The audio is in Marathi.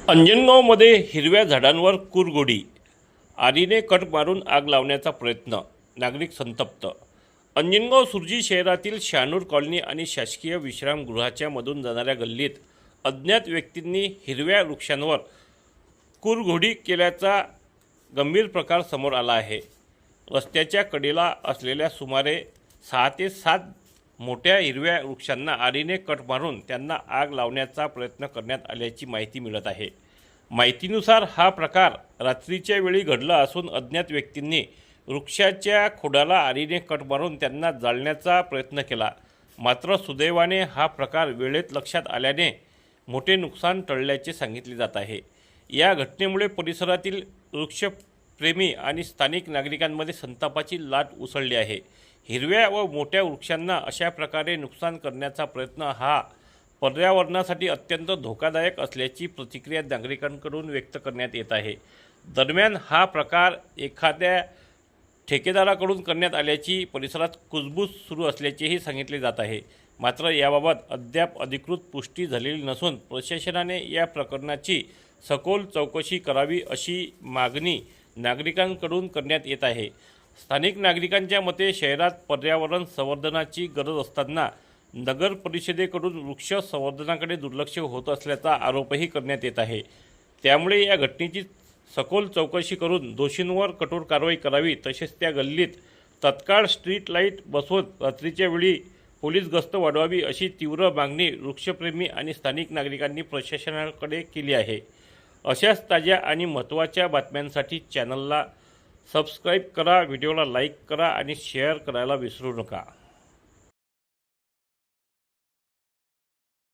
अंजनगावमध्ये हिरव्या झाडांवर कुरघोडी, आगीने कट मारून आग लावण्याचा प्रयत्न, नागरिक संतप्त। अंजनगाव सुर्जी शहरातील शहानूर कॉलनी आणि शासकीय विश्रामगृहाच्या मधून जाणाऱ्या गल्लीत अज्ञात व्यक्तींनी हिरव्या वृक्षांवर कुरघोडी केल्याचा गंभीर प्रकार समोर आला आहे। रस्त्याच्या कडेला असलेल्या सुमारे 6 ते 7 मोठ्या हिरव्या वृक्षांना आगीने कट मारून त्यांना आग लावण्याचा प्रयत्न करण्यात आल्याची माहिती मिळत आहे। माहितीनुसार हा प्रकार रात्रीच्या वेळी घडला असून अज्ञात व्यक्तींनी वृक्षाच्या खोडाला आगीने कट मारून त्यांना जाळण्याचा प्रयत्न केला। मात्र सुदैवाने हा प्रकार वेळेत लक्षात आल्याने मोठे नुकसान टळल्याचे सांगितले जात आहे। या घटनेमुळे परिसरातील वृक्षप्रेमी आणि स्थानिक नागरिकांमध्ये संतापाची लाट उसळली आहे। हिरव्या व मोठ्या वृक्षांना अशा प्रकारे नुकसान करण्याचा प्रयत्न हा पर्यावरणासाठी अत्यंत धोकादायक असल्याची प्रतिक्रिया नागरिकांकडून व्यक्त करण्यात येत आहे। दरम्यान हा प्रकार एखाद्या ठेकेदाराकडून करण्यात आल्याची परिसरात कुजबूज सुरू असल्याचेही सांगितले जात आहे। मात्र याबाबत अद्याप अधिकृत पुष्टी झालेली नसून प्रशासनाने या प्रकरणाची सखोल चौकशी करावी अशी मागणी नागरिकांकडून करण्यात येत आहे। स्थानिक नागरिकांच्या मते शहरात पर्यावरण संवर्धनाची गरज असताना नगर परिषदेकडून वृक्ष संवर्धनाकडे दुर्लक्ष होत असल्याचा आरोपही करण्यात येत आहे। त्यामुळे या घटनेची सखोल चौकशी करून दोषींवर कठोर कारवाई करावी, तसेच त्या गल्लीत तत्काळ स्ट्रीट लाईट बसवून रात्रीच्या वेळी पोलीस गस्त वाढवावी अशी तीव्र मागणी वृक्षप्रेमी आणि स्थानिक नागरिकांनी प्रशासनाकडे केली आहे। अशाच ताज्या आणि महत्त्वाच्या बातम्यांसाठी चॅनलला सबस्क्राईब करा, व्हिडिओला लाईक करा आणि शेअर करायला विसरू नका।